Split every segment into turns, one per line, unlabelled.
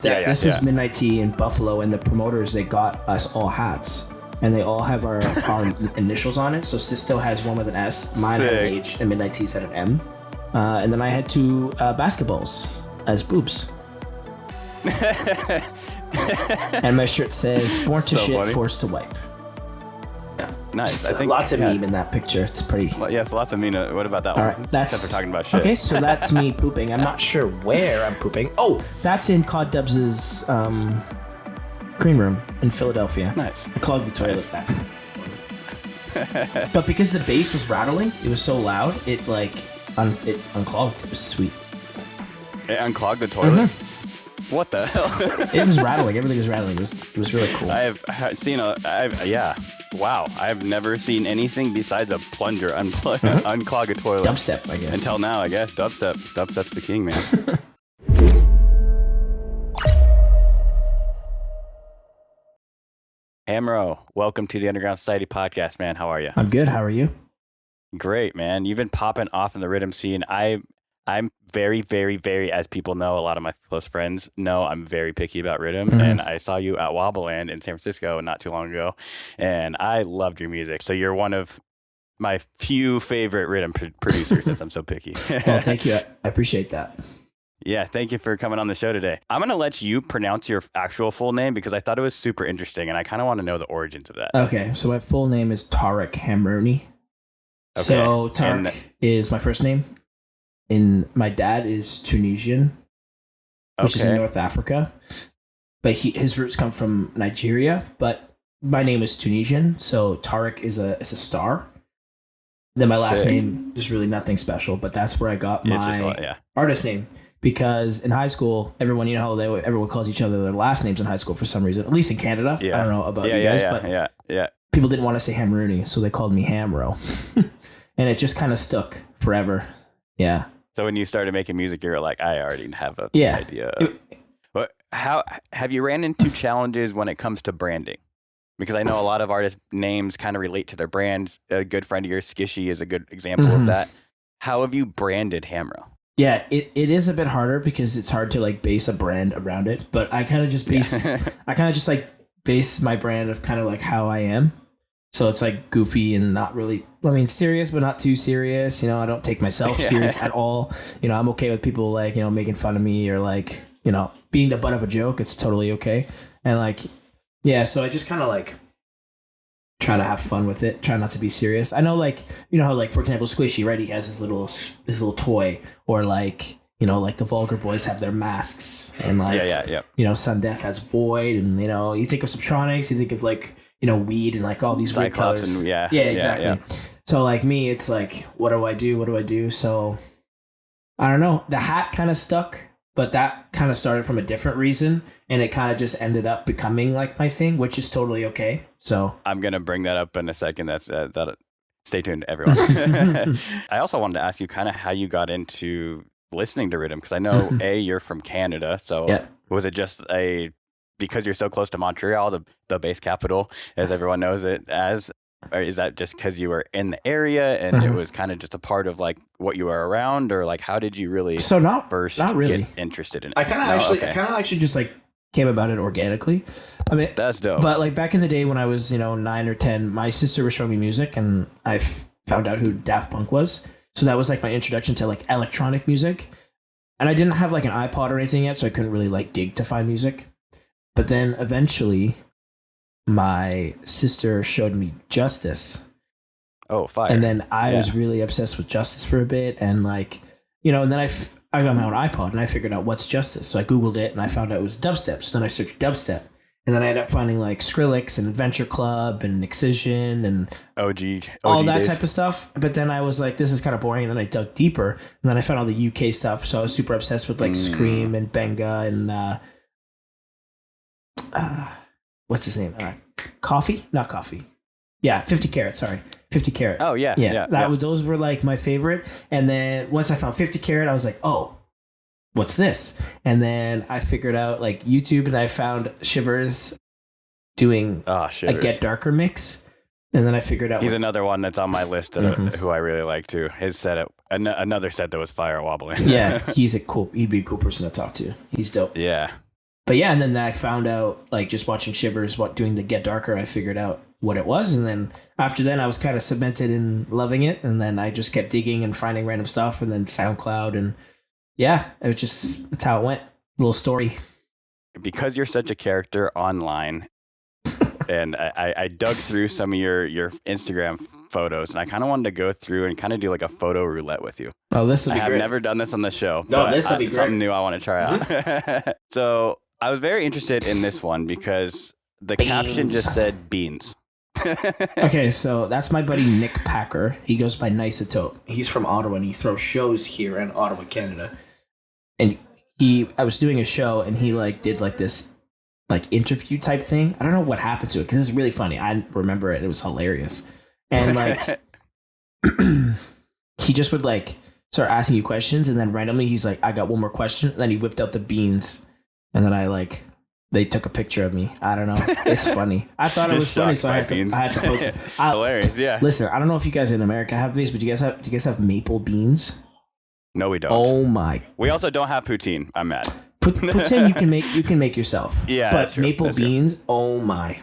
This was Midnight Tea in Buffalo, and the promoters, they got us all hats. And they all have our initials on it. So Sisto has one with an S, mine had an H, and Midnight Tea's had an M. And then I had 2 basketballs as boobs. And my shirt says, born to shit, funny. Forced to wipe. Yeah.
Nice.
I think lots of meme in that picture. It's pretty...
Well, yes, lots of meme. What about that one?
All right, that's...
Except for talking about shit.
Okay, so that's me pooping. I'm not sure where I'm pooping. Oh, that's in Cod Dubs' green room in Philadelphia.
Nice.
I clogged the toilet. But because the bass was rattling, it was so loud, it unclogged. It was sweet.
It unclogged the toilet? Mm-hmm. What the hell?
It was rattling. Everything was rattling. It was really cool.
I've seen wow. I've never seen anything besides a plunger unclog a toilet.
Dubstep, I guess.
Until now, I guess. Dubstep's the king, man. Hamro, welcome to the Underground Society podcast, man. How are you?
I'm good. How are you?
Great, man. You've been popping off in the riddim scene. I'm very, very, very, as people know, a lot of my close friends know, I'm very picky about riddim. Mm-hmm. And I saw you at Wobbleland in San Francisco not too long ago, and I loved your music. So you're one of my few favorite riddim producers since I'm so picky.
Well, thank you. I appreciate that.
Yeah, thank you for coming on the show today. I'm going to let you pronounce your actual full name because I thought it was super interesting, and I kind of want to know the origins of that.
Okay, so my full name is Tariq Hamro. Okay. So Tariq is my first name. And my dad is Tunisian, which is in North Africa. But his roots come from Nigeria. But my name is Tunisian, so Tariq is a star. Then my last name is really nothing special, but that's where I got my artist name. Because in high school, everyone, you know how everyone calls each other their last names in high school for some reason. At least in Canada. Yeah. I don't know about you guys, but people didn't want to say Hamrooney, so they called me Hamro. And it just kind of stuck forever. Yeah.
So when you started making music, you were like, I already have an idea. How have you ran into challenges when it comes to branding? Because I know a lot of artists' names kind of relate to their brands. A good friend of yours, Skishy, is a good example of that. How have you branded Hamro?
Yeah, it is a bit harder because it's hard to like base a brand around it. But I kind of just base base my brand of kind of like how I am. So it's like goofy and not really, serious, but not too serious. You know, I don't take myself serious at all. You know, I'm okay with people like, you know, making fun of me or like, you know, being the butt of a joke. It's totally okay. And like, yeah, so I just kind of like try to have fun with it. Try not to be serious. I know like, you know how like, for example, Squishy, right? He has his little toy, or like, you know, like the Vulgar Boys have their masks, and like, you know, Sun Death has Void, and, you know, you think of Subtronics, you think of like, you know, weed and like all these weird colors.
And
exactly. Yeah. So like me, it's like, what do I do? So I don't know. The hat kind of stuck, but that kind of started from a different reason, and it kind of just ended up becoming like my thing, which is totally okay. So I'm
gonna bring that up in a second. That's that. Stay tuned, everyone. I also wanted to ask you kind of how you got into listening to riddim, because I know you're from Canada, so was it just because you're so close to Montreal, the bass capital, as everyone knows it as, or is that just because you were in the area and it was kind of just a part of like what you were around, or like how did you really
not really
get interested in it?
I kind of actually just like came about it organically. I mean,
that's dope.
But like back in the day when I was, you know, 9 or 10, my sister was showing me music, and I found out who Daft Punk was. So that was like my introduction to like electronic music. And I didn't have like an iPod or anything yet, so I couldn't really like dig to find music. But then eventually my sister showed me Justice.
Oh, fire.
And then I was really obsessed with Justice for a bit. And like, you know, and then I got my own iPod and I figured out what's Justice. So I Googled it and I found out it was dubstep. So then I searched dubstep. And then I ended up finding like Skrillex and Adventure Club and Excision and
OG
all that
days.
Type of stuff. But then I was like, this is kind of boring. And then I dug deeper. And then I found all the UK stuff. So I was super obsessed with like Scream and Benga and what's his name? Coffee? Not Coffee. Yeah, 50 Carat, sorry. 50 Carat.
Oh, yeah.
Those were like my favorite. And then once I found 50 Carat, I was like, oh, what's this? And then I figured out like YouTube, and I found Shivers doing a Get Darker mix. And then I figured out...
He's another one that's on my list who I really like too. His set, another set that was fire at Wobbling.
Yeah, he'd be a cool person to talk to. He's dope.
Yeah.
But yeah, and then I found out, like, just watching Shivers, doing the Get Darker, I figured out what it was. And then after then, I was kind of cemented in loving it. And then I just kept digging and finding random stuff, and then SoundCloud. And yeah, that's how it went. Little story.
Because you're such a character online, and I dug through some of your Instagram photos, and I kind of wanted to go through and kind of do like a photo roulette with you.
Oh, this will be great.
I've never done this on the show.
No, this will be great.
Something new I want to try out. So I was very interested in this one because the caption just said beans.
Okay, so that's my buddy Nick Packer. He goes by Niceotope. He's from Ottawa, and he throws shows here in Ottawa, Canada. And I was doing a show, and he like did like this like interview type thing. I don't know what happened to it because it's really funny. I remember it. It was hilarious. And like he just would like start asking you questions, and then randomly he's like, I got one more question. And then he whipped out the beans, and then they took a picture of me. I don't know. It's funny. I thought it was funny, so I had to post it.
Hilarious, yeah.
Listen, I don't know if you guys in America have these, but do you guys have maple beans?
No, we don't.
Oh my.
We also don't have poutine. I'm mad.
Poutine you can make yourself.
Yeah,
but maple beans, oh my.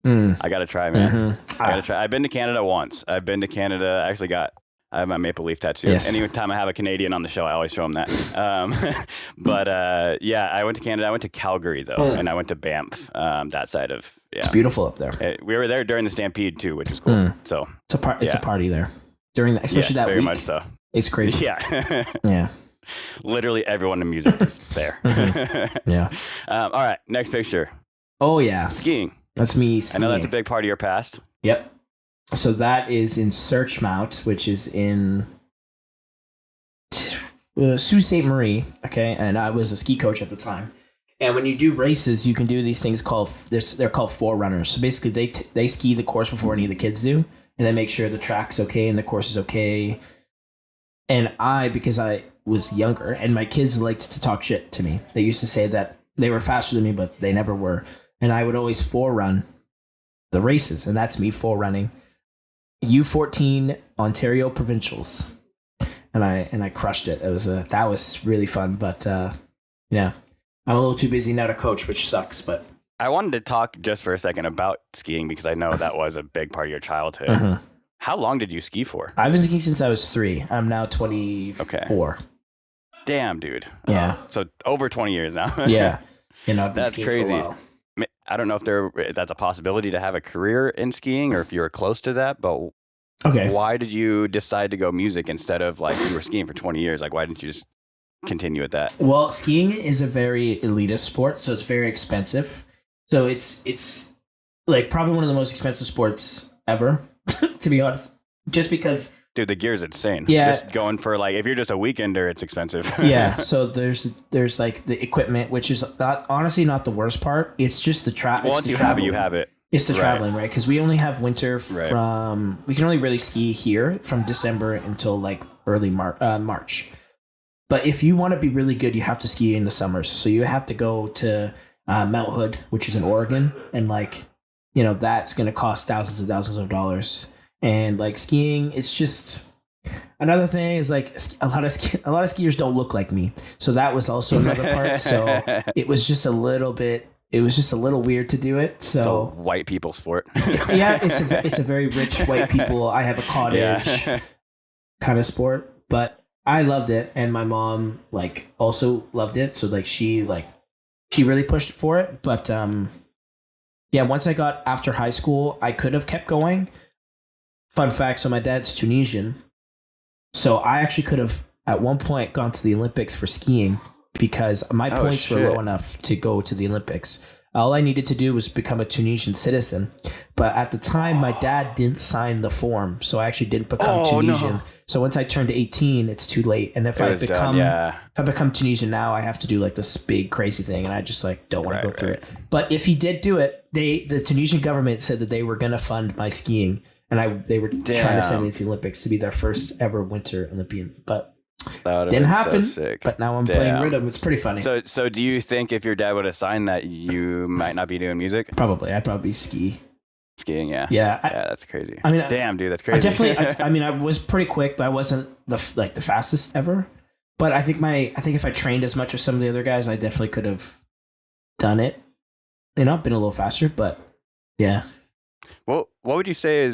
I gotta try, man.
Mm-hmm.
I gotta try. I've been to Canada once. I have my maple leaf tattoo.
Yes.
Anytime I have a Canadian on the show, I always show them that. But yeah, I went to Canada. I went to Calgary though, and I went to Banff. That side of
It's beautiful up there.
We were there during the Stampede too, which was cool. So
it's a party there during that, especially that
very
week.
Much so.
It's crazy.
Yeah.
Yeah.
Literally everyone in music is there.
Yeah.
All right. Next picture.
Oh yeah.
Skiing.
That's me skiing.
I know that's a big part of your past.
Yep. So that is in Searchmount, which is in Sault Ste. Marie. Okay. And I was a ski coach at the time. And when you do races, you can do these things they're called forerunners. So basically they ski the course before any of the kids do. And they make sure the track's okay and the course is okay. And because I was younger and my kids liked to talk shit to me. They used to say that they were faster than me, but they never were. And I would always forerun the races. And that's me forerunning U14 Ontario Provincials. And I crushed it. That was really fun. But yeah, I'm a little too busy now to coach, which sucks. But
I wanted to talk just for a second about skiing because I know that was a big part of your childhood.
Mm-hmm.
How long did you ski for?
I've been skiing since I was 3. I'm now 24.
Okay. Damn, dude.
Yeah.
So over 20 years now.
Yeah. I've been
that's
skiing
crazy.
for a while.
I don't know if that's a possibility to have a career in skiing or if you were close to that, but why did you decide to go music instead of like you were skiing for 20 years? Like, why didn't you just continue at that?
Well, skiing is a very elitist sport, so it's very expensive. So it's like probably one of the most expensive sports ever, to be honest. Just because,
dude, the gear's insane.
Yeah,
just going for like if you're just a weekender, it's expensive.
Yeah, so there's like the equipment, which is honestly not the worst part. It's just the travel.
Once you have it, you have it.
It's the traveling, right? Because we only have winter
right.
We can only really ski here from December until like early March. But if you want to be really good, you have to ski in the summers. So you have to go to Mount Hood, which is in Oregon, and like that's going to cost thousands and thousands of dollars. And like skiing, it's just another thing is like a lot of skiers don't look like me, so that was also another part. So it was just a little weird to do it. So
it's a white people sport.
Yeah, it's a very rich white people. I have a cottage kind of sport, but I loved it, and my mom like also loved it. So like she really pushed for it. But yeah, once I got after high school, I could have kept going. Fun fact, so my dad's Tunisian. So I actually could have, at one point, gone to the Olympics for skiing because my points were low enough to go to the Olympics. All I needed to do was become a Tunisian citizen. But at the time, my dad didn't sign the form, so I actually didn't become Tunisian. No. So once I turned 18, it's too late. And if I become Tunisian now, I have to do like this big crazy thing, and I just like don't want to go through it. But if he did do it, the Tunisian government said that they were going to fund my skiing. And they were trying to send me to the Olympics to be their first ever Winter Olympian, but didn't happen.
So
but now I'm playing rhythm. It's pretty funny.
So do you think if your dad would have signed that, you might not be doing music?
Probably. I'd probably skiing.
Yeah.
Yeah.
That's crazy.
I mean,
damn, dude, that's crazy.
I was pretty quick, but I wasn't the fastest ever. But I think if I trained as much as some of the other guys, I definitely could have done it. Been a little faster, but yeah.
Well, what would you say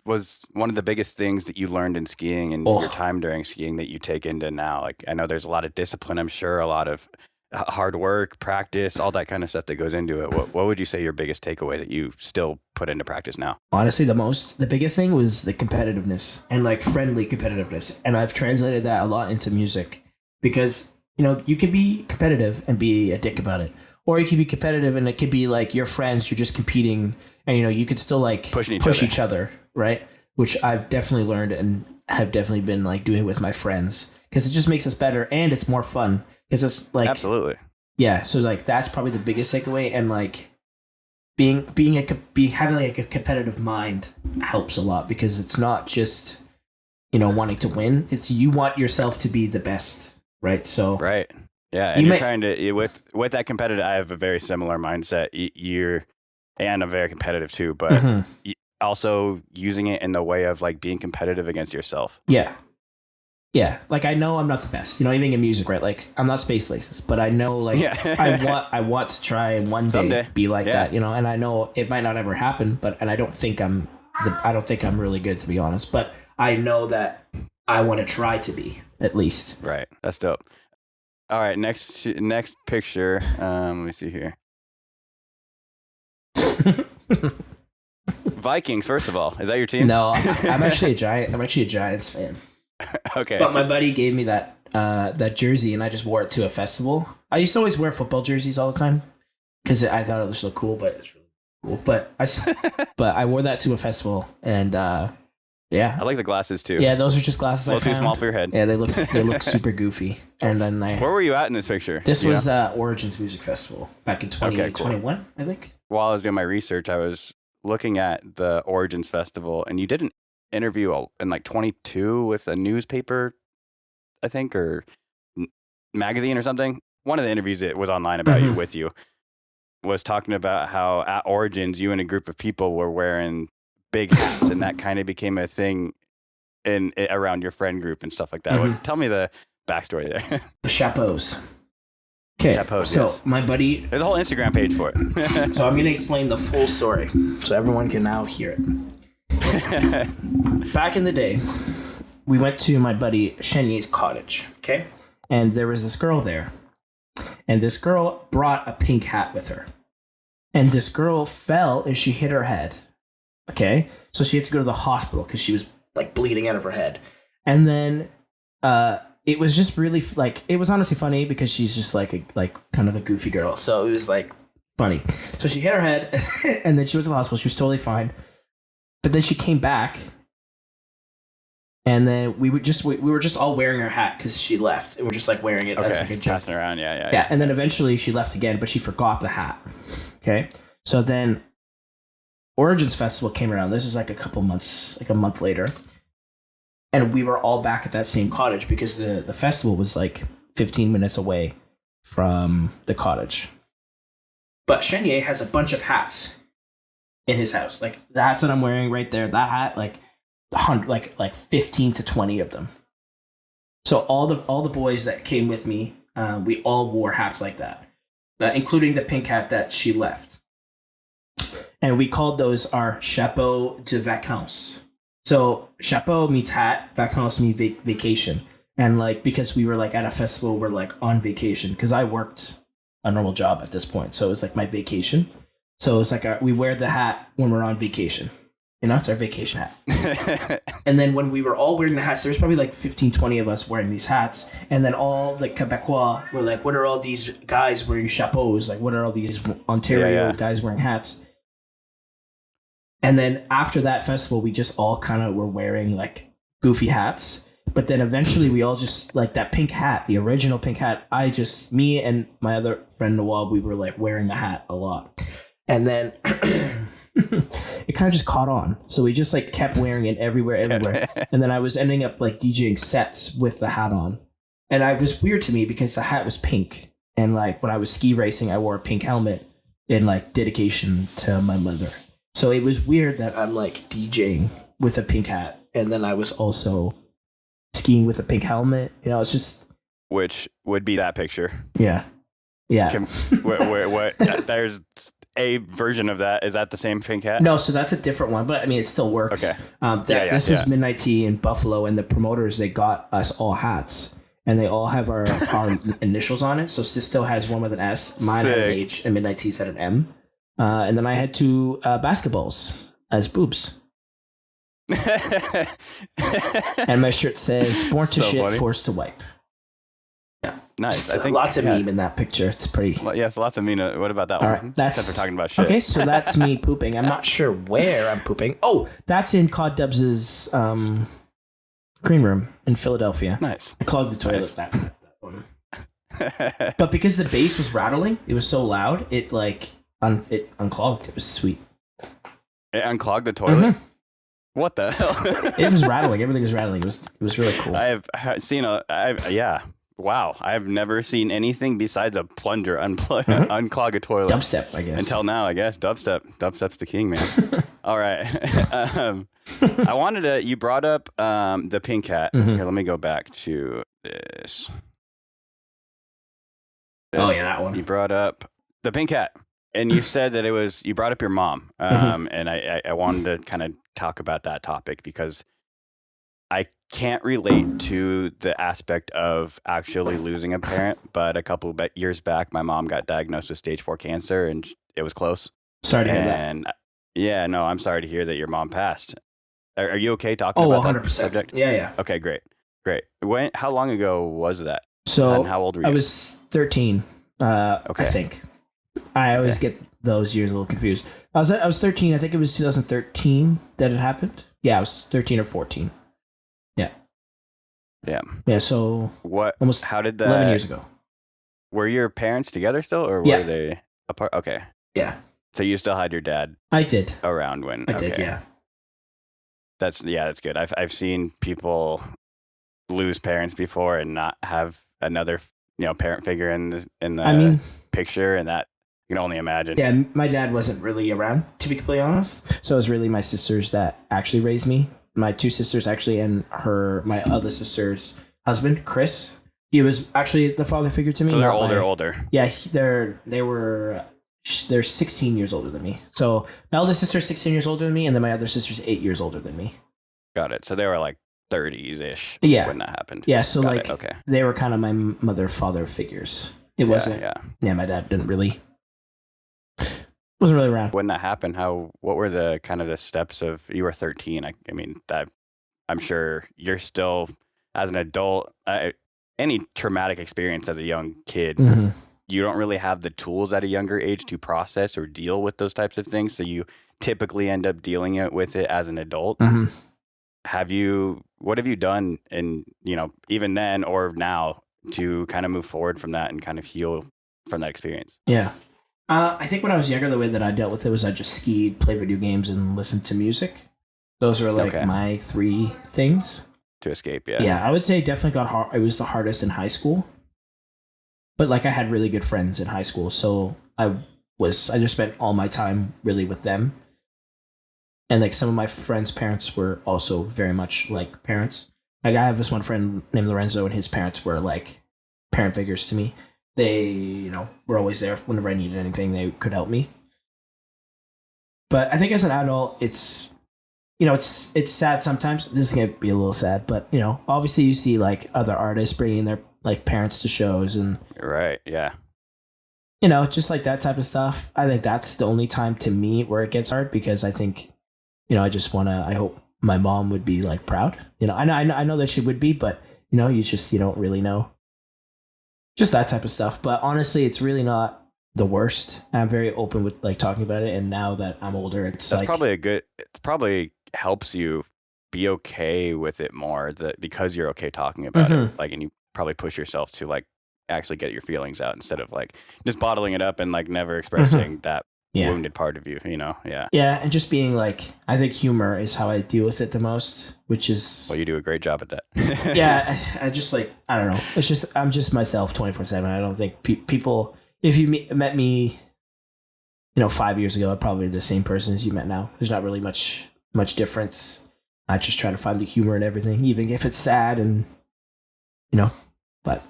was one of the biggest things that you learned in skiing and your time during skiing that you take into now? Like, I know there's a lot of discipline, I'm sure, a lot of hard work, practice, all that kind of stuff that goes into it. What would you say your biggest takeaway that you still put into practice now?
Honestly, the biggest thing was the competitiveness and like friendly competitiveness. And I've translated that a lot into music because, you can be competitive and be a dick about it. Or you can be competitive and it could be like your friends, you're just competing and, you could still like push each other, right? Which I've definitely learned and have definitely been like doing with my friends because it just makes us better and it's more fun. Because it's like
absolutely,
yeah. So like that's probably the biggest takeaway, and like having like a competitive mind helps a lot because it's not just wanting to win. It's you want yourself to be the best, right? So
right, yeah. And you're trying to with that competitive. I have a very similar mindset. And I'm very competitive too, but also using it in the way of like being competitive against yourself.
Yeah. Yeah, like I know I'm not the best, even in music, right? Like I'm not Space Laces, but I know like I want to try and one day be like that, and I know it might not ever happen, and I don't think I'm really good, to be honest, but I know that I want to try to be at least.
Right, that's dope. All right, next picture. Let me see here. Vikings, first of all, is that your team?
No, I'm actually a Giants fan.
Okay.
But my buddy gave me that jersey, and I just wore it to a festival. I used to always wear football jerseys all the time because I thought it was so cool, but it's really cool. But I wore that to a festival, and yeah.
I like the glasses too.
Yeah, those are just glasses.
A little too small for your head.
Yeah, they look super goofy. And then
where were you at in this picture?
This was Origins Music Festival back in 2021, cool. I think.
While I was doing my research, I was looking at the Origins Festival, and you didn't interview in like 22 with a newspaper, I think, or magazine or something. One of the interviews that was online about you with you was talking about how at Origins you and a group of people were wearing big hats, and that kind of became a thing around your friend group and stuff like that. Tell me the backstory there.
The chapeaus. Okay, so yes. My buddy...
There's a whole Instagram page for it.
So I'm going to explain the full story so everyone can now hear it. Back in the day, we went to my buddy Shenyi's cottage, okay? And there was this girl there. And this girl brought a pink hat with her. And this girl fell and she hit her head, okay? So she had to go to the hospital because she was like bleeding out of her head. And then it was just really like, it was honestly funny because she's just like kind of a goofy girl. So it was like funny. So she hit her head and then she was in the hospital. She was totally fine. But then she came back, and then we were just all wearing her hat because she left, and we're just like wearing it as like a joke.
Passing around, yeah.
And then eventually she left again, but she forgot the hat. Okay, so then Origins Festival came around. This is like a month later, and we were all back at that same cottage because the festival was like 15 minutes away from the cottage. But Chenier has a bunch of hats in his house, like the hats that I'm wearing right there, that hat, like 15 to 20 of them. So all the boys that came with me, we all wore hats like that, including the pink hat that she left. And we called those our chapeau de vacances. So chapeau means hat, vacances means vacation. And like, because we were like at a festival, we're like on vacation because I worked a normal job at this point. So it was like my vacation. So it's like we wear the hat when we're on vacation. It's our vacation hat. And then when we were all wearing the hats, there was probably like 15, 20 of us wearing these hats. And then all the Quebecois were like, what are all these guys wearing chapeaus? Like, what are all these Ontario guys wearing hats? And then after that festival, we just all kind of were wearing like goofy hats. But then eventually we all just like that pink hat, the original pink hat. Me and my other friend Nawab, we were like wearing the hat a lot. And then it kind of just caught on. So we just like kept wearing it everywhere. And then I was ending up like DJing sets with the hat on. And it was weird to me because the hat was pink. And like when I was ski racing, I wore a pink helmet in like dedication to my mother. So it was weird that I'm like DJing with a pink hat. And then I was also skiing with a pink helmet. It's just...
Which would be that picture.
Yeah. Yeah.
What? There's a version of that. Is that the same pink hat?
No, so that's a different one, but I mean, it still works.
Okay.
This was Midnight Tea in Buffalo, and the promoters, they got us all hats, and they all have our initials on it. So Sisto has one with an S, mine had an H, and Midnight Tea's had an M. And then I had 2 basketballs as boobs. And my shirt says, born to shit, funny. Forced to wipe. Yeah.
Nice.
I think lots of meme in that picture. It's pretty.
Yes, lots of meme. What about that one?
Right, that's
except for talking about shit.
Okay, so that's me pooping. I'm not sure where I'm pooping. Oh, that's in Cod Dubs' green room in Philadelphia.
Nice.
I clogged the toilet. That one. But because the bass was rattling, it was so loud, it it unclogged. It was sweet.
It unclogged the toilet? Mm-hmm. What the hell?
It was rattling. Everything was rattling. It was really cool.
I have seen Wow, I have never seen anything besides a plunger unclog a toilet.
Dubstep, I guess.
Until now, I guess. Dubstep's the king, man. All right. I wanted to, you brought up the pink hat. Mm-hmm. Here, let me go back to this.
Oh, yeah, that one.
You brought up the pink hat. And you said that you brought up your mom. And I wanted to kind of talk about that topic because I can't relate to the aspect of actually losing a parent, but a couple of years back, my mom got diagnosed with stage 4 cancer, and it was close.
Sorry to hear that.
Yeah, no, I'm sorry to hear that your mom passed. Are you okay talking about 100%. That subject?
Yeah.
Okay, great. How long ago was that?
So,
and how old were you?
I was 13, I think. I always get those years a little confused. I was 13. I think it was 2013 that it happened. Yeah, I was 13 or 14. Yeah. So almost how did that 11 years ago?
Were your parents together still, or were they apart? Okay.
Yeah.
So you still had your dad?
I did.
Around when?
I did. Yeah.
That's good. I've seen people lose parents before and not have another parent figure in the picture, and that you can only imagine.
Yeah, my dad wasn't really around, to be completely honest. So it was really my sisters that actually raised me. My 2 sisters actually, and my other sister's husband, Chris. He was actually the father figure to me.
So they're older.
Yeah, they're 16 years older than me. So my eldest sister is 16 years older than me, and then my other sister's 8 years older than me.
Got it. So they were like 30s-ish when that happened.
Yeah, so they were kind of my mother-father figures. It wasn't. Yeah, my dad wasn't really around.
When that happened, what were the kind of the steps of, you were 13. I mean, that I'm sure you're still, as an adult, any traumatic experience as a young kid, you don't really have the tools at a younger age to process or deal with those types of things. So you typically end up dealing with it as an adult.
Mm-hmm.
What have you done in, even then or now to kind of move forward from that and kind of heal from that experience?
Yeah. I think when I was younger, the way that I dealt with it was I just skied, played video games, and listened to music. Those are my 3 things.
To escape, yeah.
Yeah, I would say definitely got hard. It was the hardest in high school. But I had really good friends in high school, so I just spent all my time really with them. And some of my friends' parents were also very much like parents. I have this one friend named Lorenzo, and his parents were like parent figures to me. They, were always there whenever I needed anything. They could help me. But I think as an adult, it's sad sometimes. This is gonna be a little sad, but obviously you see other artists bringing their parents to shows and
right, yeah.
Just that type of stuff. I think that's the only time to me where it gets hard because I think, I hope my mom would be proud. I know that she would be, but you don't really know. Just that type of stuff. But honestly, it's really not the worst. I'm very open with talking about it. And now that I'm older, it's
probably helps you be okay with it more because you're okay talking about it. And you probably push yourself to actually get your feelings out instead of just bottling it up and never expressing that wounded part of you, Yeah.
Yeah. And just being I think humor is how I deal with it the most, which is.
Well, you do a great job at that.
Yeah. I just I don't know. It's just, I'm just myself 24/7. I don't think people, if you met me, 5 years ago, I'm probably the same person as you met now. There's not really much difference. I just try to find the humor in everything, even if it's sad and, but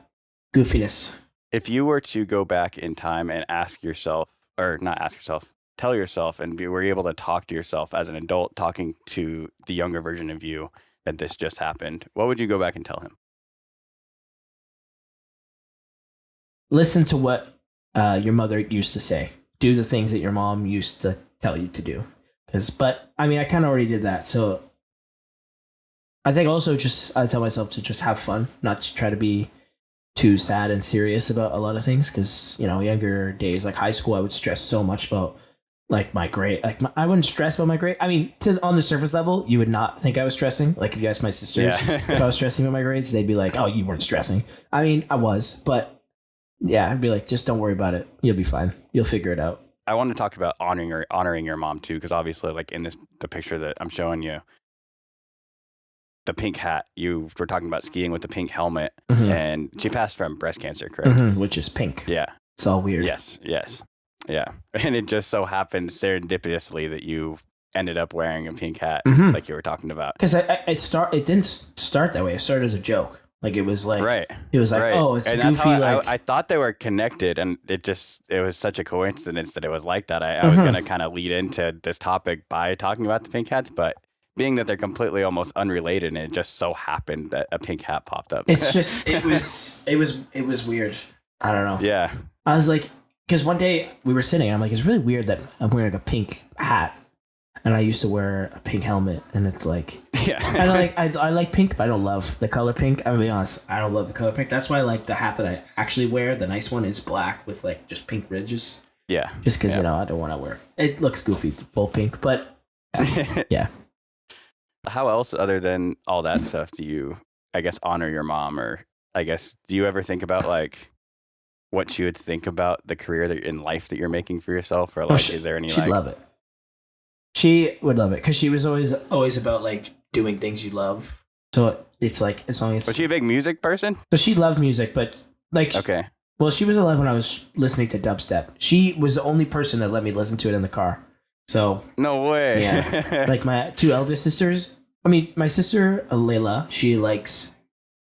goofiness.
If you were to go back in time and ask yourself, or not ask yourself, tell yourself, and were able to talk to yourself as an adult, talking to the younger version of you that this just happened, what would you go back and tell him?
Listen to what your mother used to say. Do the things that your mom used to tell you to do. But I mean, I kind of already did that. So I think also I tell myself to just have fun, not to try to be too sad and serious about a lot of things. Because, you know, younger days, like high school, I would stress so much about like my grade. Like I wouldn't stress about my grade. I mean, on the surface level, you would not think I was stressing. Like if you asked my sisters if I was stressing about my grades, they'd be like, "Oh, you weren't stressing." I mean, I was, but yeah, I'd be like, just don't worry about it. You'll be fine. You'll figure it out.
I want to talk about honoring your mom too, because obviously, like in the picture that I'm showing you, the pink hat. You were talking about skiing with the pink helmet, and she passed from breast cancer, correct?
Which is pink.
Yeah,
it's all weird.
Yes, yeah. And it just so happened serendipitously that you ended up wearing a pink hat, like you were talking about.
Because it didn't start that way. It started as a joke. Like it was like, oh, it's
and
goofy.
I thought they were connected, and it was such a coincidence that it was like that. I was going to kind of lead into this topic by talking about the pink hats, but being that they're completely almost unrelated, and it just so happened that a pink hat popped up.
It's just, it was weird. I don't know.
Yeah.
I was like, because one day we were sitting, and I'm like, it's really weird that I'm wearing a pink hat. And I used to wear a pink helmet, and it's like, I like pink, but I don't love the color pink. I'm gonna be honest, I don't love the color pink. That's why like the hat that I actually wear, the nice one, is black with like just pink ridges. Yeah. Just because you know I don't want to wear it. Looks goofy, full pink, but yeah.
How else, other than all that stuff, do you, I guess, honor your mom, or I guess, do you ever think about like what she would think about the career that in life that you're making for yourself, or like, is there any?
She'd love it. She would love it because she was always about like doing things you love. So it's like as long as.
Was she a big music person?
So she loved music, but like well, she was 11 when I was listening to dubstep. She was the only person that let me listen to it in the car. So
no way.
Yeah, like my two eldest sisters. I mean, my sister Layla, she likes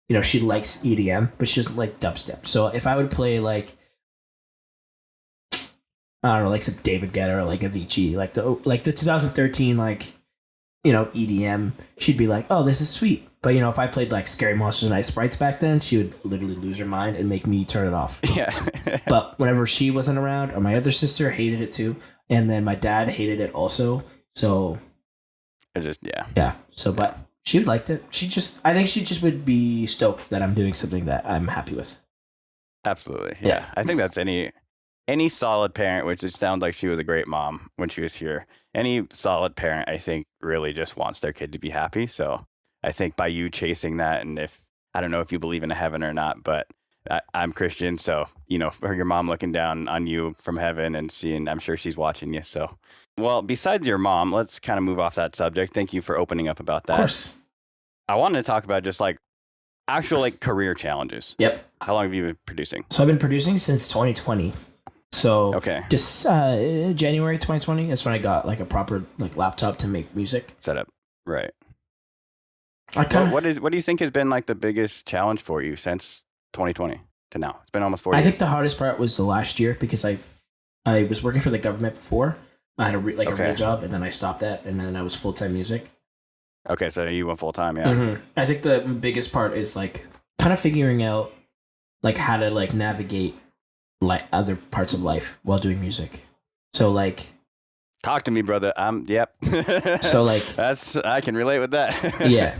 EDM, but she doesn't like dubstep. So if I would play like, I don't know, like some David Guetta or like Avicii, like the 2013 like, you know, EDM, she'd be like, "Oh, this is sweet." But you know, if I played like Scary Monsters and Ice Sprites back then, she would literally lose her mind and make me turn it off.
Yeah.
But whenever she wasn't around, or my other sister hated it too, and then my dad hated it also. So
it just
So, but she liked it. I think she just would be stoked that I'm doing something that I'm happy with.
Absolutely. Yeah. I think that's any solid parent, which it sounds like she was a great mom when she was here. Any solid parent, I think, really just wants their kid to be happy. So I think by you chasing that, and I don't know if you believe in a heaven or not, but I'm Christian. So, you know, your mom looking down on you from heaven and seeing, I'm sure she's watching you. So, well, besides your mom, let's kind of move off that subject. Thank you for opening up about that.
Of course.
I wanted to talk about just like actual like career challenges.
Yep.
How long have you been producing?
So I've been producing since 2020. So just January 2020 that's when I got like a proper like laptop to make music
setup. Right. What do you think has been like the biggest challenge for you since 2020 to now? It's been almost 4 years.
I think the hardest part was the last year because I was working for the government before. I had a real job, and then I stopped that, and then I was full-time music.
Okay, so you went full-time, yeah.
Mm-hmm. I think the biggest part is like kind of figuring out like how to like navigate like other parts of life while doing music. So like,
talk to me, brother. Yep.
So like,
I can relate with that.
Yeah.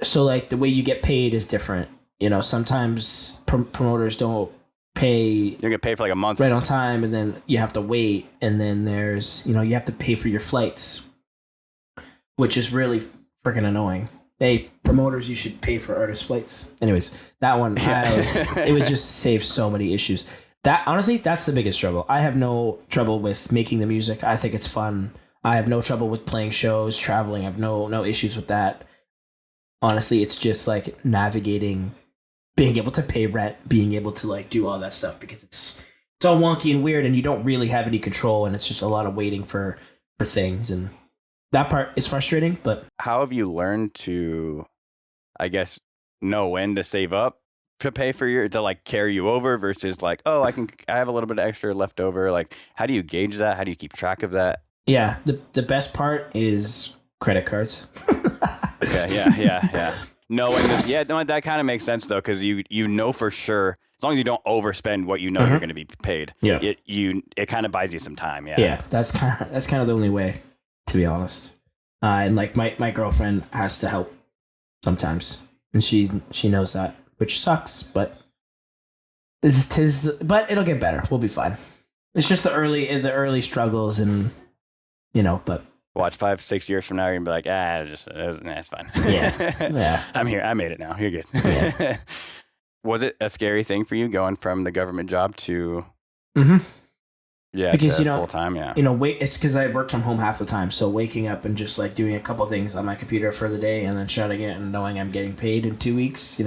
So like the way you get paid is different. You know, sometimes promoters don't pay.
You get paid for like a month
right on time, and then you have to wait, and then there's, you know, you have to pay for your flights, which is really freaking annoying. Hey, promoters, you should pay for artists' flights. Anyways, that one, it would just save so many issues. That honestly, that's the biggest struggle. I have no trouble with making the music. I think it's fun. I have no trouble with playing shows, traveling. I have no issues with that. Honestly, it's just like navigating, being able to pay rent, being able to like do all that stuff, because it's all wonky and weird, and you don't really have any control, and it's just a lot of waiting for things, and that part is frustrating. But
how have you learned to, I guess, know when to save up to pay for to like carry you over versus like, oh, I have a little bit of extra left over? Like, how do you gauge that? How do you keep track of that?
Yeah, the best part is credit cards.
Okay, yeah. No, that kind of makes sense though, because you know for sure, as long as you don't overspend what you know you're going to be paid.
Yeah,
it kind of buys you some time. Yeah,
yeah. That's kind of the only way, to be honest. And like my girlfriend has to help sometimes, and she knows that, which sucks, but but it'll get better. We'll be fine. It's just the early struggles, and but
watch 5-6 years from now, you're gonna be like, it's fine.
Yeah.
I'm here. I made it now. You're good.
Yeah.
Was it a scary thing for you going from the government job to?
Mm-hmm.
Yeah,
because
full time. Yeah.
It's because I worked from home half the time, so waking up and just like doing a couple things on my computer for the day and then shutting it and knowing I'm getting paid in 2 weeks,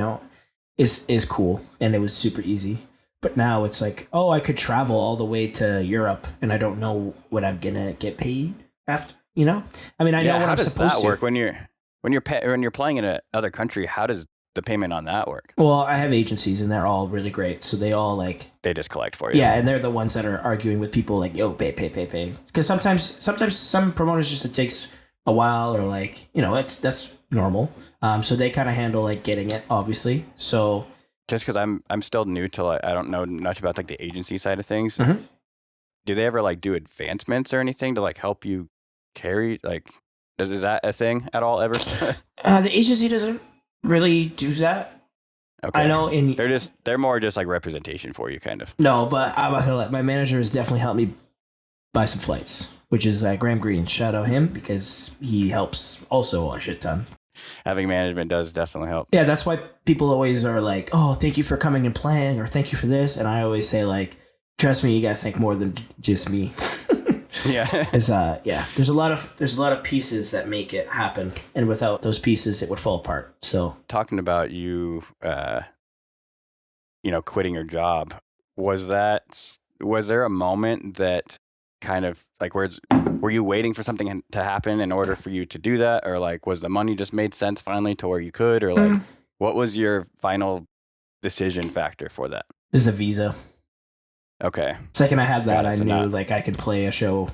is cool, and it was super easy. But now it's like, oh, I could travel all the way to Europe and I don't know what I'm gonna get paid after. I mean, I know what I'm supposed to. How does that
work when you're playing in another country? How does the payment on that work?
Well, I have agencies and they're all really great, so they all they
just collect for you.
Yeah, and they're the ones that are arguing with people like, yo, pay. Because sometimes some promoters just it takes a while, or that's normal. So they kind of handle like getting it, obviously. So
just because I'm still new to I don't know much about like the agency side of things.
Mm-hmm.
Do they ever do advancements or anything to help you carry? Is that a thing at all ever?
The agency doesn't really do that.
Okay.
I know
they're more just representation for you, kind of.
No, but my manager has definitely helped me buy some flights, which is Graham Green. Shout out him, because he helps also a shit ton.
Having management does definitely help.
Yeah, that's why people always are like, oh, thank you for coming and playing, or thank you for this. And I always say trust me, you gotta think more than just me.
Yeah.
There's a lot of pieces that make it happen, and without those pieces it would fall apart. So
talking about you quitting your job, was there a moment that kind of were you waiting for something to happen in order for you to do that, or was the money just made sense finally to where you could, or what was your final decision factor for that?
This is a visa.
Okay.
Second I had that, I knew I could play a show.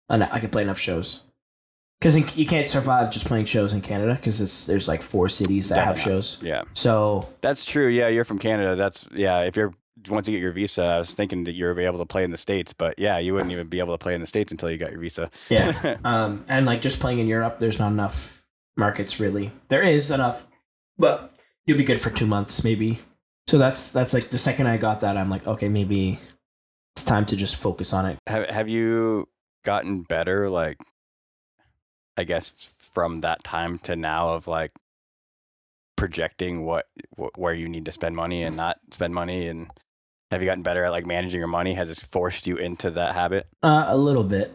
I could play enough shows, because you can't survive just playing shows in Canada, because there's 4 cities that have shows.
Yeah.
So
that's true. Yeah, you're from Canada. If you're once you get your visa, I was thinking that you'd be able to play in the States, but yeah, you wouldn't even be able to play in the States until you got your visa.
Yeah. And just playing in Europe, there's not enough markets really. There is enough, but you'll be good for 2 months maybe. So that's the second I got that, I'm like, okay, maybe it's time to just focus on it.
Have you gotten better, I guess, from that time to now of projecting where you need to spend money and not spend money? And have you gotten better at managing your money? Has this forced you into that habit?
A little bit.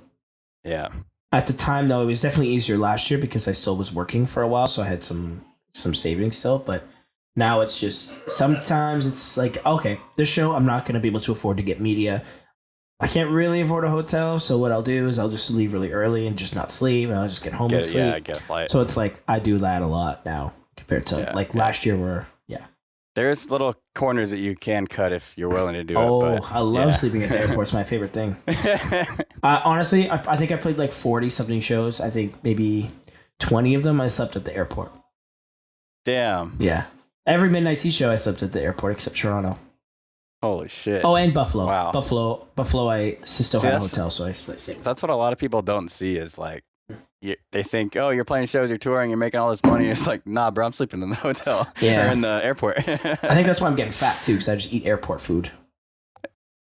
Yeah.
At the time though, it was definitely easier last year because I still was working for a while, so I had some savings still, but now it's just sometimes it's okay, this show I'm not going to be able to afford to get media. I can't really afford a hotel, so what I'll do is I'll just leave really early and just not sleep, and I'll just get home and sleep.
Yeah, get a flight.
So it's I do that a lot now compared to last year where,
There's little corners that you can cut if you're willing to do it.
Oh, I love sleeping at the airport. It's my favorite thing. Honestly, I think I played 40-something shows. I think maybe 20 of them I slept at the airport.
Damn.
Yeah. Every Midnight Tea show I slept at the airport except Toronto.
Holy shit.
Oh, and Buffalo.
Wow.
Buffalo, I still had a hotel, so I slept.
That's what a lot of people don't see is they think, oh, you're playing shows, you're touring, you're making all this money. It's nah, bro, I'm sleeping in the hotel or in the airport.
I think that's why I'm getting fat too, because I just eat airport food.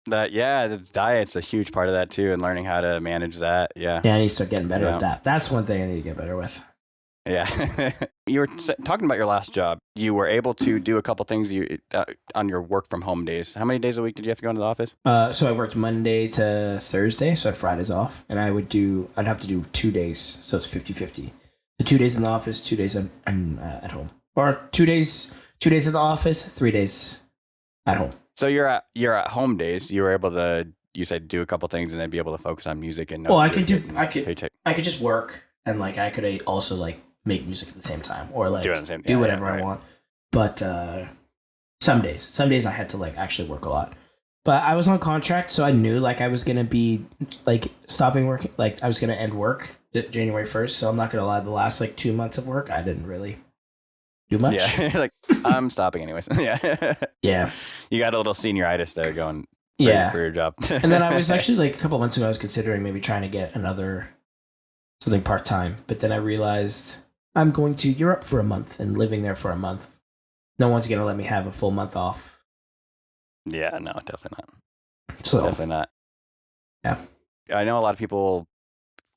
The diet's a huge part of that too, and learning how to manage that. Yeah.
Yeah, I need to start getting better at that. That's one thing I need to get better with.
Yeah. You were talking about your last job. You were able to do a couple things on your work from home days. How many days a week did you have to go into the office?
So I worked Monday to Thursday, so I had Fridays off, and I'd have to do 2 days, so it's 50-50. The 2 days in the office, 2 days I'm at home, or 2 days in the office, 3 days at home.
So you're at home days. You were able to, you said, do a couple things and then be able to focus on music and
I could just work, and I could also make music at the same time, or do whatever I want. But Some days I had to like actually work a lot. But I was on contract, so I knew like I was gonna be like stopping work, like I was gonna end work January 1st. So I'm not gonna lie, the last like 2 months of work, I didn't really do much.
Yeah, like I'm stopping anyways. Yeah,
Yeah.
You got a little senioritis there going.
Yeah.
For your job.
And then I was actually like a couple months ago, I was considering maybe trying to get something part time. But then I realized I'm going to Europe for a month and living there for a month. No one's gonna let me have a full month off.
Yeah, no, definitely not.
So
definitely not.
Yeah.
I know a lot of people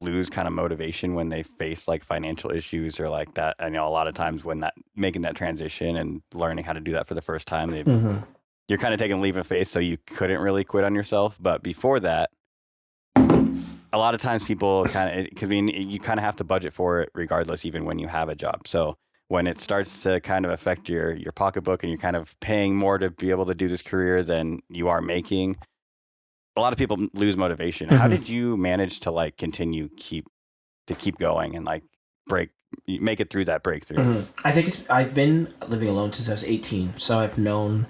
lose kind of motivation when they face like financial issues or like that. I know a lot of times when making that transition and learning how to do that for the first time, you're kind of taking a leap of faith, so you couldn't really quit on yourself. But before that, a lot of times people because you kind of have to budget for it regardless, even when you have a job. So when it starts to kind of affect your pocketbook and you're kind of paying more to be able to do this career than you are making, a lot of people lose motivation. How did you manage to like keep going and like make it through that breakthrough?
I think I've been living alone since I was 18, so I've known,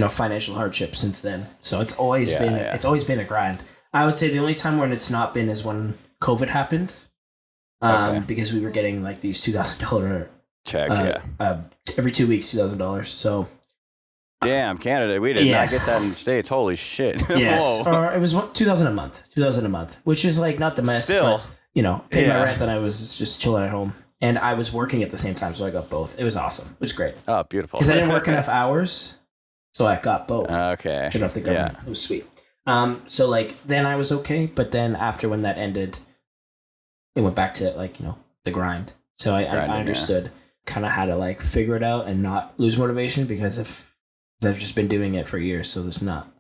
financial hardship since then. So it's always been a grind. I would say the only time when it's not been is when COVID happened, because we were getting like these $2,000
checks,
every 2 weeks, $2,000. So.
Damn, Canada, we did not get that in the States. Holy shit.
Yes. Or it was $2,000 a month, which is like not the mess.
Still.
But, paid my rent and I was just chilling at home. And I was working at the same time, so I got both. It was awesome. It was great.
Oh, beautiful.
Because I didn't work enough hours, so I got both.
Okay.
Shut off the government. It was sweet. So like then I was okay, but then after when that ended, it went back to like, the grind. So I understood kind of how to like figure it out and not lose motivation because I've just been doing it for years, so there's not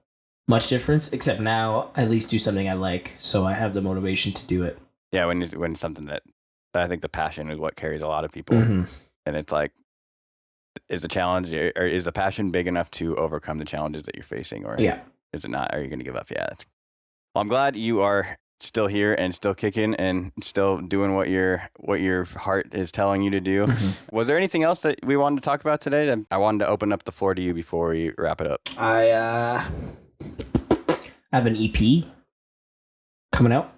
much difference. Except now, I at least do something I like, so I have the motivation to do it.
Yeah, when something that I think the passion is what carries a lot of people, and it's like, is the challenge or is the passion big enough to overcome the challenges that you're facing, or is it not? Are you going to give up? Yeah, well, I'm glad you are still here and still kicking and still doing what your heart is telling you to do. Was there anything else that we wanted to talk about today? I wanted to open up the floor to you before we wrap it up.
I have an EP coming out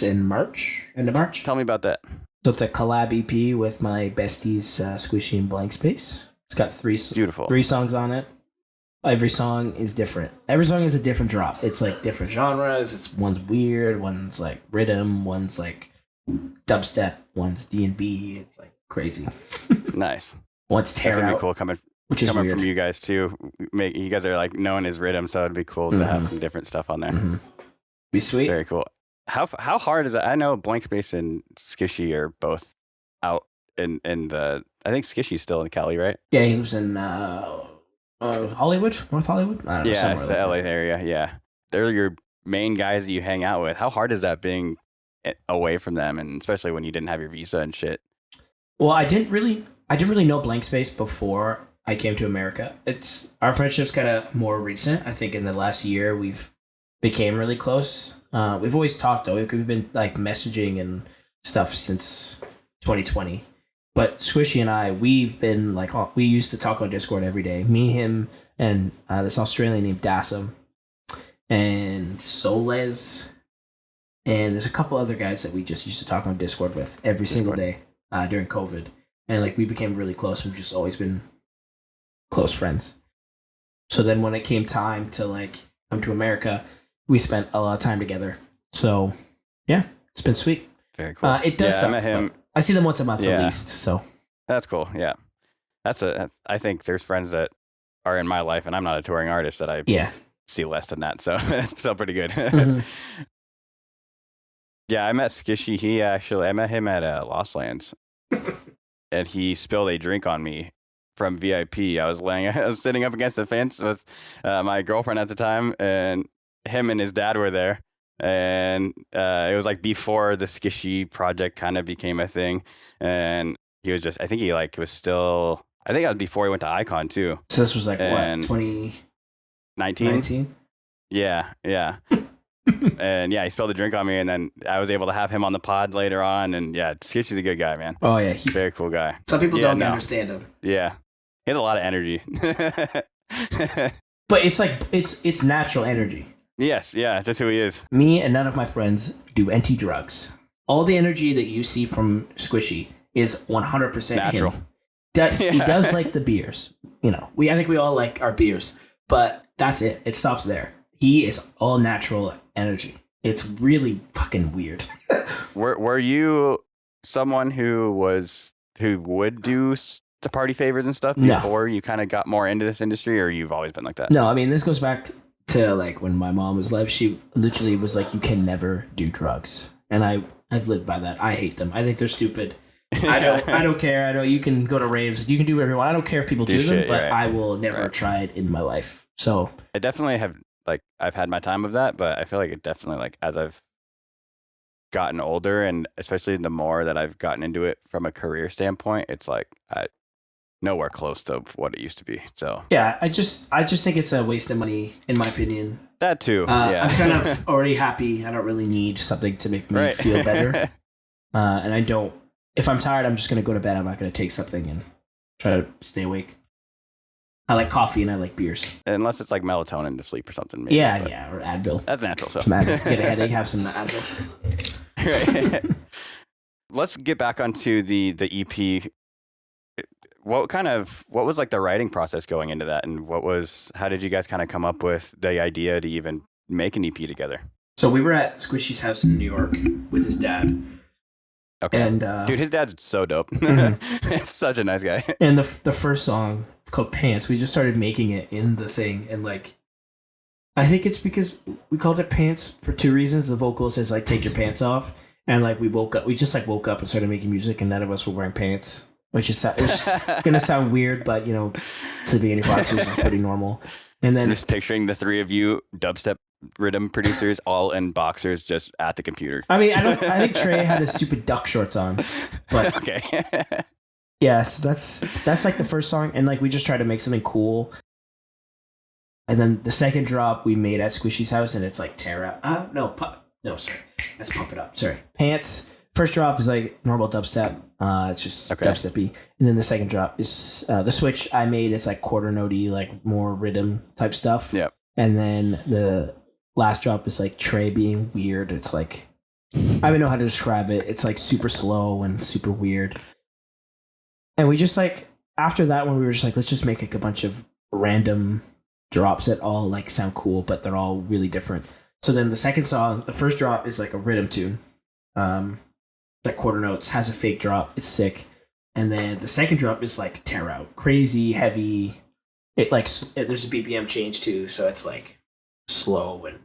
in end of March.
Tell me about that.
So it's a collab EP with my besties, Squishy and Blank Space. It's got three songs on it. Every song is different. Every song is a different drop. It's like different genres. One's weird, one's like riddim, one's like dubstep, one's D&B. It's like crazy.
Nice.
One's tear
out. It's gonna
out,
be cool coming
weird.
from you guys too. You guys are like known as riddim, so it'd be cool to have some different stuff on there.
Be sweet.
Very cool. How hard is that? I know Blank Space and Skishy are both out in the. I think Skishy's still in Cali, right?
Yeah, he lives in Hollywood, North Hollywood. I don't know,
it's the LA area. Yeah, they're your main guys that you hang out with. How hard is that being away from them, and especially when you didn't have your visa and shit?
Well, I didn't really know Blank Space before I came to America. Our friendship's kind of more recent. I think in the last year we've became really close. We've always talked though. We've been like messaging and stuff since 2020. But Squishy and I, we've been like, we used to talk on Discord every day. Me, him, and this Australian named Dassam, and Soles, and there's a couple other guys that we just used to talk on Discord with every single day during COVID. And like we became really close. We've just always been close friends. So then when it came time to like come to America, we spent a lot of time together. So yeah, it's been sweet.
Very cool.
It does suck,
I met him.
I see them once a month at least, so.
That's cool, yeah. I think there's friends that are in my life, and I'm not a touring artist, that I see less than that, so that's still pretty good. Yeah, I met Skishy. I met him at Lost Lands, and he spilled a drink on me from VIP. I was sitting up against the fence with my girlfriend at the time, and him and his dad were there. And it was like before the Skishy project kind of became a thing, and he was just, I think that was before he went to Icon too.
So this was like what, 2019?
Yeah. And yeah, he spilled a drink on me, and then I was able to have him on the pod later on, and yeah, Skishy's a good guy, man.
Oh yeah,
very cool guy.
Some people don't understand him.
Yeah, He has a lot of energy.
But it's like it's natural energy.
Yes, yeah, just who he is.
Me and none of my friends do NT drugs. All the energy that you see from Squishy is 100%
natural.
Him. He does like the beers. You know, I think we all like our beers, but that's it. It stops there. He is all natural energy. It's really fucking weird.
Were you someone who would do the party favors and stuff before you kind of got more into this industry, or you've always been like that?
No, I mean, this goes back to like when my mom was alive. She literally was like, you can never do drugs. And I've lived by that. I hate them. I think they're stupid. I don't care. I know you can go to raves. You can do whatever you want. I don't care if people do them, but I will never try it in my life. So
I definitely have, like, I've had my time of that, but I feel like it definitely, like, as I've gotten older, and especially the more that I've gotten into it from a career standpoint, it's like nowhere close to what it used to be. So
yeah, I just think it's a waste of money, in my opinion.
That too. Yeah.
I'm kind of already happy. I don't really need something to make me feel better. And I don't. If I'm tired, I'm just gonna go to bed. I'm not gonna take something and try to stay awake. I like coffee and I like beers.
Unless it's like melatonin to sleep or something. Maybe,
yeah, or Advil.
That's natural. So
get a headache, have some Advil.
Right. Let's get back onto the EP. What was like the writing process going into that, and how did you guys kind of come up with the idea to even make an EP together?
So we were at Squishy's house in New York with his dad.
Okay.
And
dude, his dad's so dope. Such a nice guy.
And the first song, it's called Pants. We just started making it in the thing, and like, I think it's because we called it Pants for two reasons. The vocal says like "take your pants off," and like we just woke up and started making music, and none of us were wearing pants, which is gonna sound weird, but you know, sleeping in your boxers is pretty normal. And then
just picturing the three of you, dubstep riddim producers, all in boxers, just at the computer.
I mean, I think Trey had his stupid duck shorts on, but
okay.
Yeah, so that's like the first song, and like we just tried to make something cool. And then the second drop we made at Squishy's house, and it's like sorry, let's pump it up. Sorry, Pants. First drop is like normal dubstep. It's just dubstepy, and then the second drop is the switch I made. It's like quarter notey, like more riddim type stuff.
Yep.
And then the last drop is like Trey being weird. It's like, I don't even know how to describe it. It's like super slow and super weird. And we just like, after that one, we were just like, let's just make like a bunch of random drops that all like sound cool, but they're all really different. So then the second song, the first drop is like a riddim tune. Like quarter notes, has a fake drop. It's sick. And then the second drop is like tear out, crazy, heavy. There's a BPM change too. So it's like slow and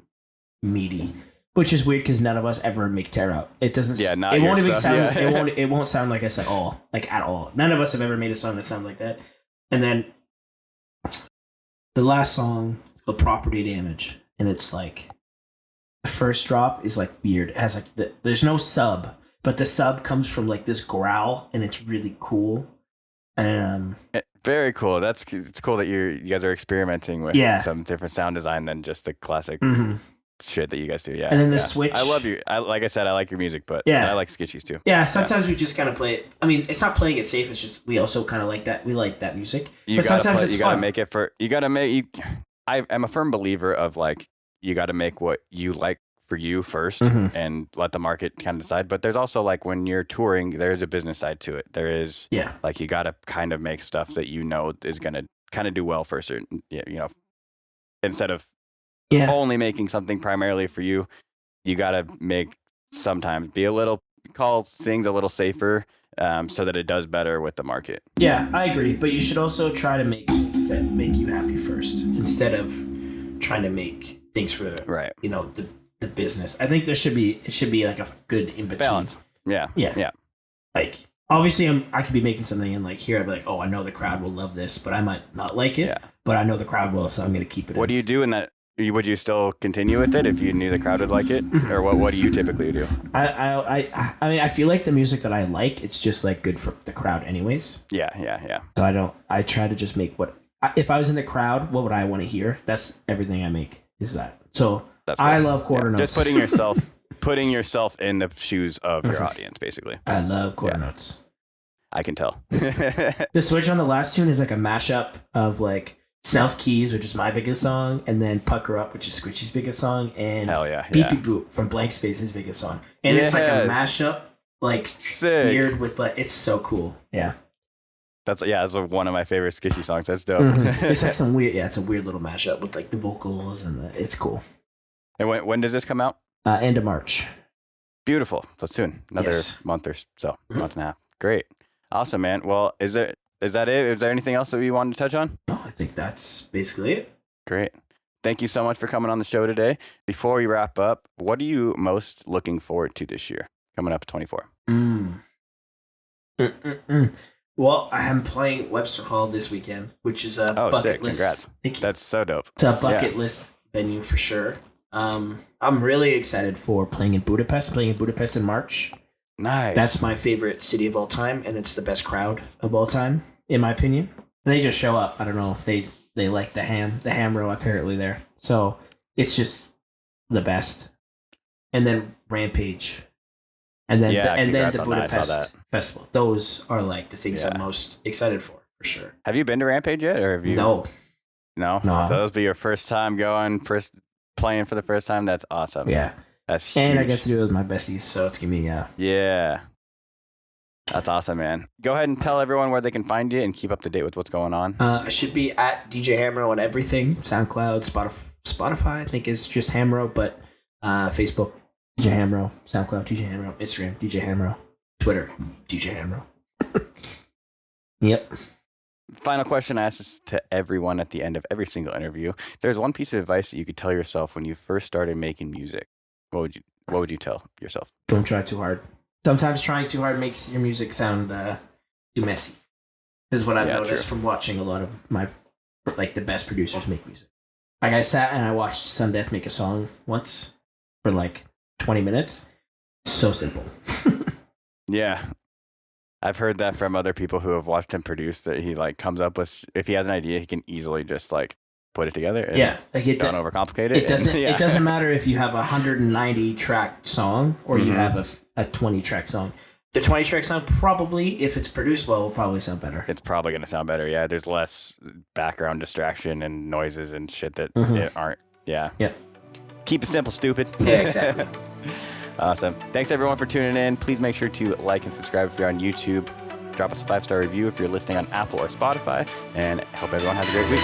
meaty, which is weird because none of us ever make tear out. It doesn't. Yeah, not it won't even sound. Yeah. It won't sound like us at all. Like at all. None of us have ever made a song that sounds like that. And then the last song is called Property Damage, and it's like the first drop is like weird. It has like there's no sub, but the sub comes from like this growl, and it's really cool.
Very cool. It's cool that you guys are experimenting with some different sound design than just the classic shit that you guys do. Yeah.
And then the switch.
I love you. Like I said, I like your music, but I like Skishy's too.
Yeah. Sometimes we just kind of play it. I mean, it's not playing it safe. It's just we also kind of like that. We like that music. But sometimes it's fun.
You gotta make it for. You gotta make. I am a firm believer of like you got to make what you like for you first and let the market kind of decide. But there's also like when you're touring, there's a business side to it. There is like you got to kind of make stuff that you know is going to kind of do well for certain, instead of only making something primarily for you, you got to call things a little safer so that it does better with the market.
Yeah, I agree. But you should also try to make things that make you happy first instead of trying to make things for the business. I think it should be like a good in between
balance. Yeah.
Like obviously I could be making something and like here I'd be like, oh, I know the crowd will love this, but I might not like it. But I know the crowd will, so I'm going to keep it.
What do you do in that? Would you still continue with it if you knew the crowd would like it, or what do you typically do?
I mean, I feel like the music that I like, it's just like good for the crowd, anyways.
Yeah.
So I try to just make if I was in the crowd, what would I want to hear? That's everything I make is that. So. That's I love quarter notes.
Just putting yourself in the shoes of your audience, basically.
I love quarter notes.
I can tell.
The switch on the last tune is like a mashup of like South Keys, which is my biggest song, and then Pucker Up, which is Squishy's biggest song, and
Hell yeah,
Beep Beep Boop from Blank Space's biggest song. And it's like a mashup, like
sick.
Weird with like, it's so cool. Yeah.
That's one of my favorite Skishy songs. That's dope.
It's like some weird, it's a weird little mashup with like the vocals and it's cool.
And when does this come out?
End of March.
Beautiful. So soon. Another month or so, month and a half. Great. Awesome, man. Well, is that it? Is there anything else that we wanted to touch on?
No, I think that's basically it.
Great. Thank you so much for coming on the show today. Before we wrap up, what are you most looking forward to this year, coming up 24?
Well, I am playing Webster Hall this weekend, which is a bucket
sick.
list.
Congrats. That's so dope.
It's a bucket list venue for sure. I'm really excited for playing in Budapest. Playing in Budapest in March.
Nice.
That's my favorite city of all time, and it's the best crowd of all time, in my opinion. They just show up. I don't know if they like the Hamro apparently there. So it's just the best. And then Rampage. And then the Budapest Festival. Those are like the things I'm most excited for sure.
Have you been to Rampage yet, or have you?
No.
So those be your first time playing for the first time. That's awesome.
Yeah.
That's huge.
And I get to do it with my besties, so it's gonna be
Yeah. That's awesome, man. Go ahead and tell everyone where they can find you and keep up to date with what's going on.
I should be at DJ Hamro on everything. SoundCloud, Spotify, I think is just Hamro, but Facebook, DJ Hamro, SoundCloud, DJ Hamro, Instagram, DJ Hamro, Twitter, DJ Hamro. Yep.
Final question I ask this to everyone at the end of every single interview. If there's one piece of advice that you could tell yourself when you first started making music, what would you tell yourself? Don't
try too hard. Sometimes trying too hard makes your music sound too messy. This is what I've noticed from watching a lot of my the best producers make music. Like I sat and I watched Sundeath make a song once for 20 minutes. So simple.
Yeah. I've heard that from other people who have watched him produce, that he comes up with, if he has an idea, he can easily just put it together. And don't overcomplicate it.
It doesn't matter if you have a 190 track song or you have a 20 track song. The 20 track song probably, if it's produced well, will probably sound better.
It's probably going to sound better. Yeah. There's less background distraction and noises and shit that aren't. Yeah.
Yep.
Keep it simple, stupid.
Yeah, exactly.
Awesome. Thanks everyone for tuning in. Please make sure to like and subscribe if you're on YouTube. Drop us a 5-star review if you're listening on Apple or Spotify. And hope everyone has a great week.